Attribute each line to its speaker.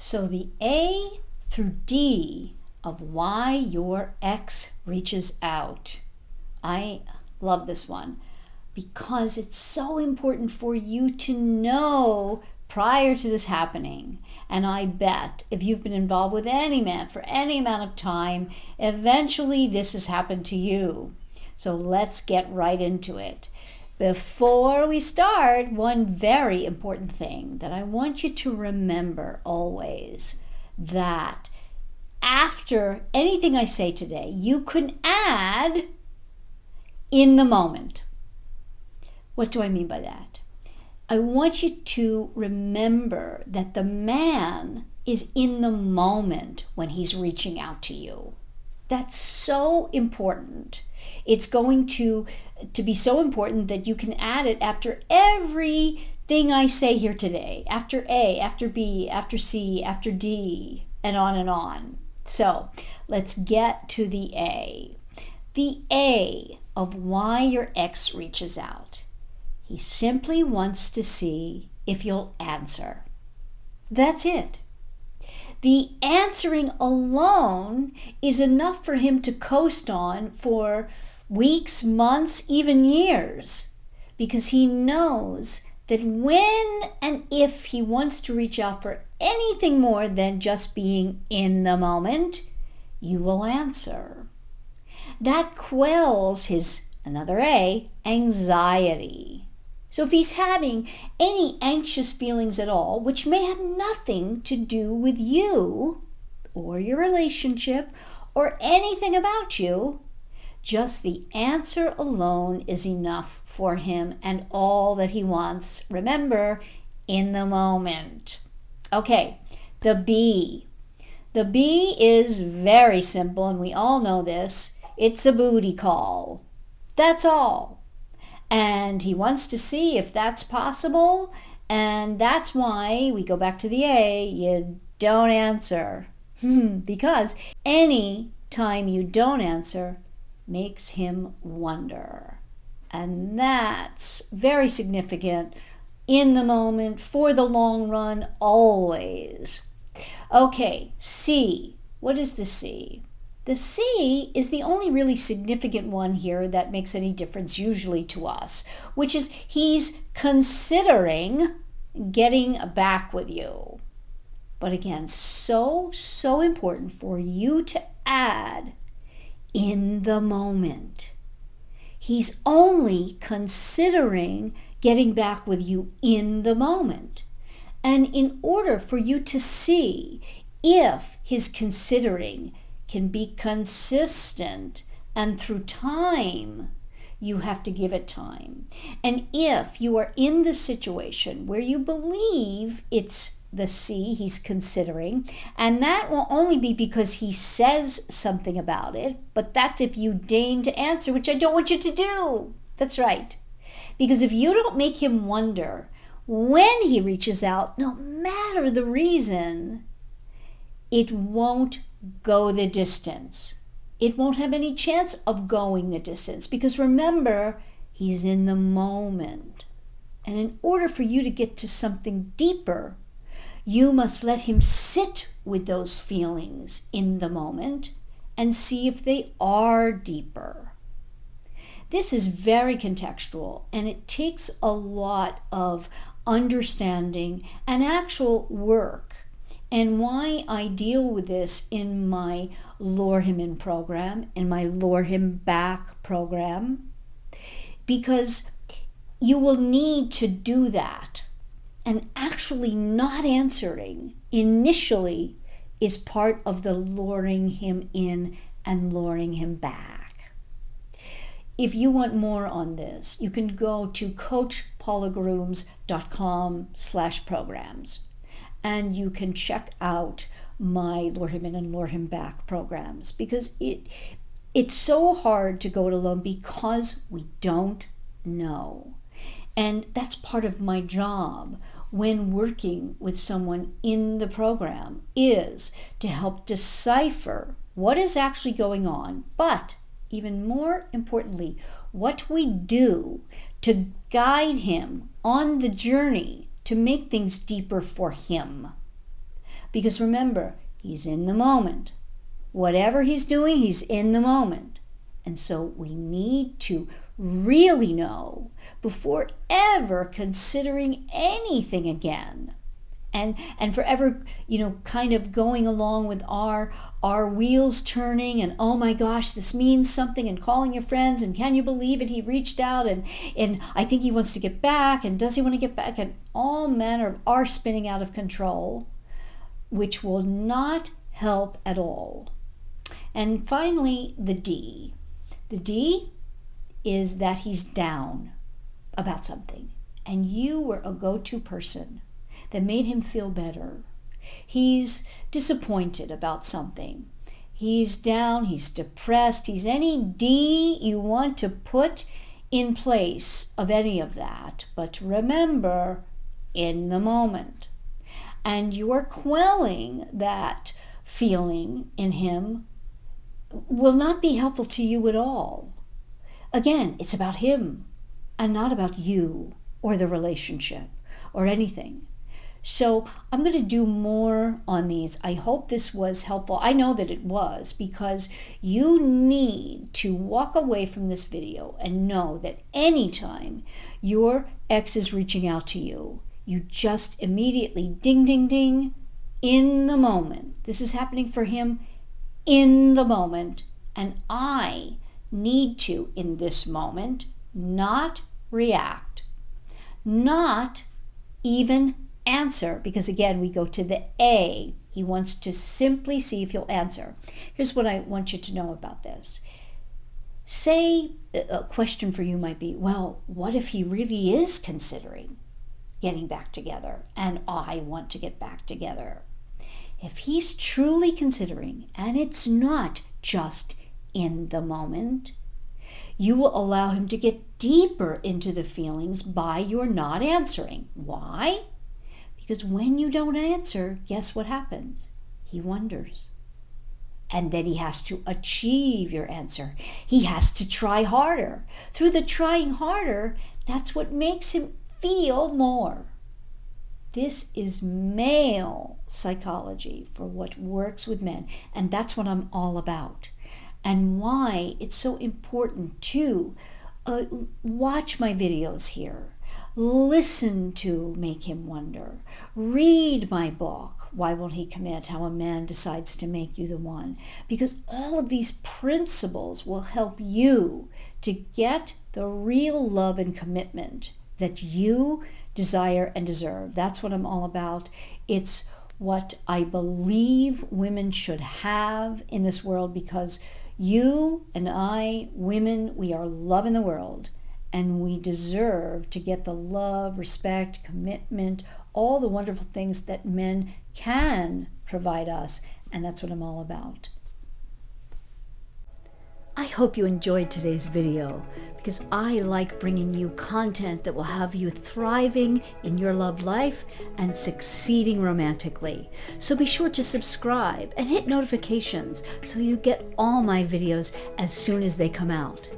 Speaker 1: So the A through D of why your ex reaches out. I love this one because it's so important for you to know prior to this happening. And I bet if you've been involved with any man for any amount of time, eventually this has happened to you. So let's get right into it. Before we start, one very important thing that I want you to remember always, that after anything I say today, you can add in the moment. What do I mean by that? I want you to remember that the man is in the moment when he's reaching out to you. That's so important. It's going to be so important that you can add it after everything I say here today, after A, after B, after C, after D, and on and on. So let's get to the A. The A of why your ex reaches out. He simply wants to see if you'll answer. That's it. The answering alone is enough for him to coast on for weeks, months, even years, because he knows that when and if he wants to reach out for anything more than just being in the moment, you will answer. That quells his, another A, anxiety. So if he's having any anxious feelings at all, which may have nothing to do with you or your relationship or anything about you, just the answer alone is enough for him and all that he wants. Remember, in the moment. Okay, the B. The B is very simple, and we all know this. It's a booty call. That's all. And he wants to see if that's possible, and that's why we go back to the A, you don't answer. Because any time you don't answer makes him wonder. And that's very significant in the moment, for the long run, always. Okay, C. What is the C? The C is the only really significant one here that makes any difference usually to us, which is he's considering getting back with you. But again, so important for you to add in the moment. He's only considering getting back with you in the moment. And in order for you to see if his considering can be consistent and through time, you have to give it time. And if you are in the situation where you believe it's the C he's considering, and that will only be because he says something about it, but that's if you deign to answer, which I don't want you to do. That's right. Because if you don't make him wonder when he reaches out, no matter the reason, it won't go the distance. It won't have any chance of going the distance, because remember, he's in the moment. And in order for you to get to something deeper, you must let him sit with those feelings in the moment and see if they are deeper. This is very contextual, and it takes a lot of understanding and actual work. And why I deal with this in my Lure Him In program, in my Lure Him Back program, because you will need to do that. And actually not answering initially is part of the luring him in and luring him back. If you want more on this, you can go to coachpaulagrooms.com/programs. And you can check out my Lure Him In and Lure Him Back programs, because it's so hard to go it alone because we don't know. And that's part of my job when working with someone in the program, is to help decipher what is actually going on, but even more importantly, what we do to guide him on the journey to make things deeper for him. Because remember, he's in the moment. Whatever he's doing, he's in the moment. And so we need to really know before ever considering anything again. And forever, kind of going along with our wheels turning and, oh my gosh, this means something, and calling your friends, and can you believe it, he reached out, and I think he wants to get back, and does he want to get back, and all manner of our spinning out of control, which will not help at all. And finally, the D. The D is that he's down about something, and you were a go-to person that made him feel better. He's disappointed about something. He's down, he's depressed, he's any D you want to put in place of any of that. But remember, in the moment. And you're quelling that feeling in him will not be helpful to you at all. Again, it's about him and not about you or the relationship or anything. So I'm going to do more on these. I hope this was helpful. I know that it was, because you need to walk away from this video and know that anytime your ex is reaching out to you, you just immediately ding, ding, ding, in the moment. This is happening for him in the moment. And I need to, in this moment, not react, not even answer, because again, we go to the A. He wants to simply see if you'll answer. Here's what I want you to know about this. Say a question for you might be, well, what if he really is considering getting back together and I want to get back together? If he's truly considering, and it's not just in the moment, you will allow him to get deeper into the feelings by your not answering. Why? Because when you don't answer, guess what happens? He wonders. And then he has to achieve your answer. He has to try harder. Through the trying harder, that's what makes him feel more. This is male psychology for what works with men. And that's what I'm all about. And why it's so important to watch my videos here. Listen to Make Him Wonder. Read my book, Why Won't He Commit? How a Man Decides to Make You the One. Because all of these principles will help you to get the real love and commitment that you desire and deserve. That's what I'm all about. It's what I believe women should have in this world, because you and I, women, we are love in the world. And we deserve to get the love, respect, commitment, all the wonderful things that men can provide us. And that's what I'm all about. I hope you enjoyed today's video, because I like bringing you content that will have you thriving in your love life and succeeding romantically. So be sure to subscribe and hit notifications so you get all my videos as soon as they come out.